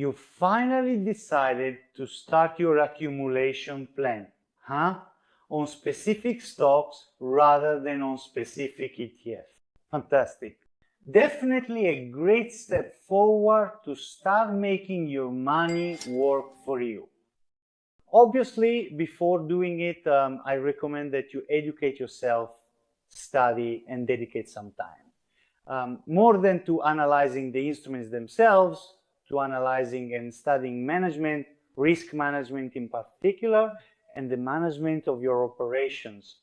You finally decided to start your accumulation plan, on specific stocks rather than on specific ETF. Fantastic. Definitely a great step forward to start making your money work for you. Obviously, before doing it, I recommend that you educate yourself, study, and dedicate some time. More than to analyzing the instruments themselves, to analyzing and studying management, risk management in particular, and the management of your operations.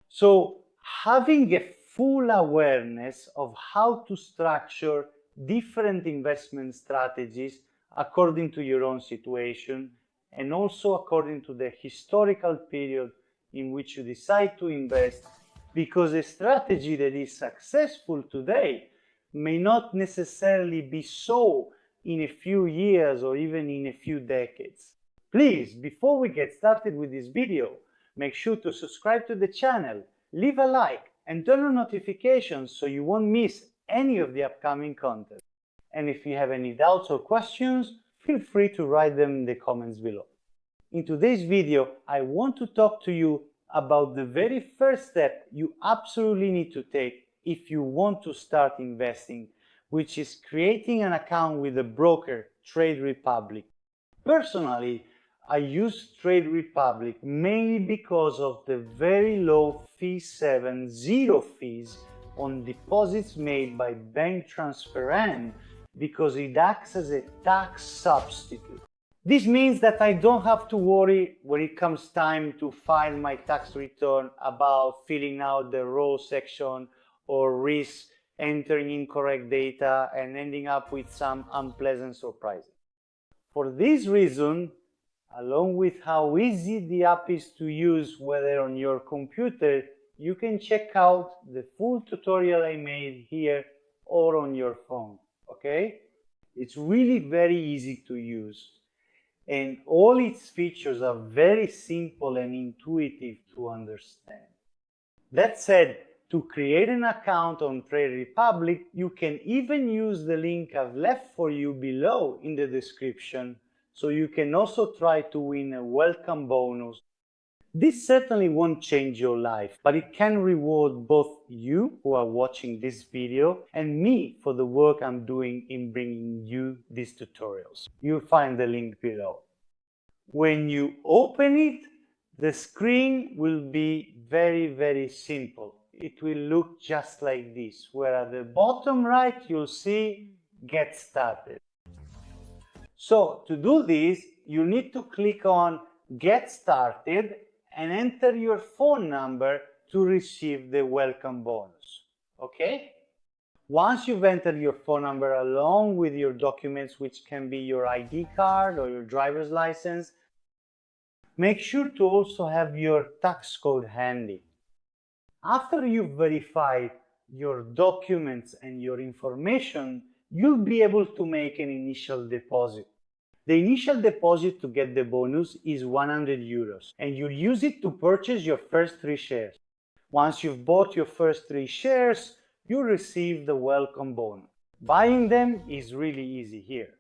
So having a full awareness of how to structure different investment strategies according to your own situation and also according to the historical period in which you decide to invest, because a strategy that is successful today may not necessarily be so in a few years or even in a few decades. Please, before we get started with this video, make sure to subscribe to the channel, leave a like, and turn on notifications so you won't miss any of the upcoming content. And if you have any doubts or questions, feel free to write them in the comments below. In today's video, I want to talk to you about the very first step you absolutely need to take if you want to start investing, which is creating an account with the broker TradeRepublic. Personally, I use TradeRepublic mainly because of the very low fee 0 fees on deposits made by bank transfer and because it acts as a tax substitute. This means that I don't have to worry when it comes time to file my tax return about filling out the row section or risk entering incorrect data and ending up with some unpleasant surprises. For this reason, along with how easy the app is to use whether on your computer, you can check out the full tutorial I made here or on your phone, okay? It's really very easy to use and all its features are very simple and intuitive to understand. That said, to create an account on TradeRepublic, you can even use the link I've left for you below in the description, so you can also try to win a welcome bonus. This certainly won't change your life, but it can reward both you who are watching this video and me for the work I'm doing in bringing you these tutorials. You'll find the link below. When you open it, the screen will be very simple. It will look just like this, where at the bottom right you'll see Get Started. So to do this, you need to click on Get Started and enter your phone number to receive the welcome bonus. Okay? Once you've entered your phone number along with your documents, which can be your ID card or your driver's license, make sure to also have your tax code handy. After you've verified your documents and your information, you'll be able to make an initial deposit. The initial deposit to get the bonus is 100 euros, and you'll use it to purchase your first 3 shares. Once you've bought your first 3 shares, you'll receive the welcome bonus. Buying them is really easy here.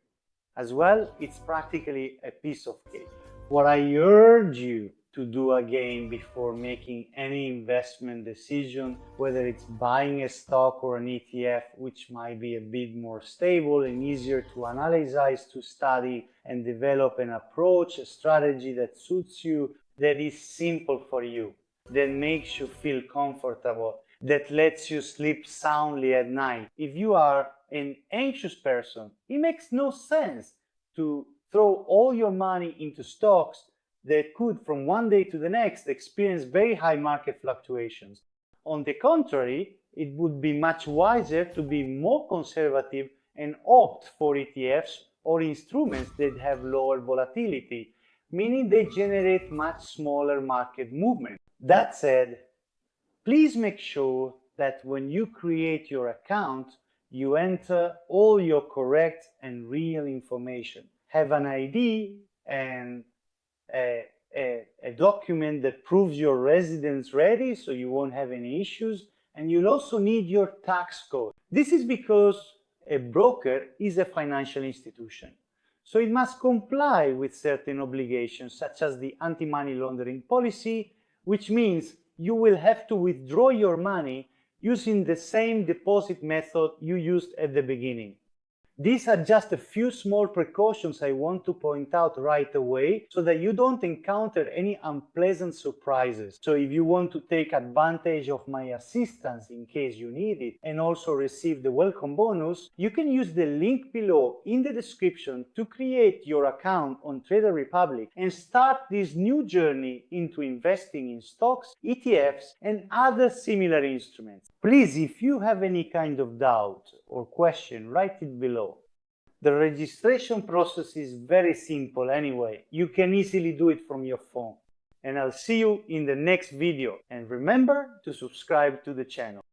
As well, it's practically a piece of cake. What I urge you to do again before making any investment decision, whether it's buying a stock or an ETF, which might be a bit more stable and easier to analyze, to study and develop an approach, a strategy that suits you, that is simple for you, that makes you feel comfortable, that lets you sleep soundly at night. If you are an anxious person, it makes no sense to throw all your money into stocks that could from one day to the next experience very high market fluctuations. On the contrary, it would be much wiser to be more conservative and opt for ETFs or instruments that have lower volatility, meaning they generate much smaller market movement. That said, please make sure that when you create your account, you enter all your correct and real information. Have an ID and a document that proves your residence ready, so you won't have any issues, and you'll also need your tax code. This is because a broker is a financial institution. so it must comply with certain obligations such as the anti-money laundering policy, which means you will have to withdraw your money using the same deposit method you used at the beginning. These are just a few small precautions I want to point out right away so that you don't encounter any unpleasant surprises. So if you want to take advantage of my assistance in case you need it and also receive the welcome bonus, you can use the link below in the description to create your account on TradeRepublic and start this new journey into investing in stocks, ETFs, and other similar instruments. Please, if you have any kind of doubt or question, write it below. The registration process is very simple anyway. You can easily do it from your phone. And I'll see you in the next video. And remember to subscribe to the channel.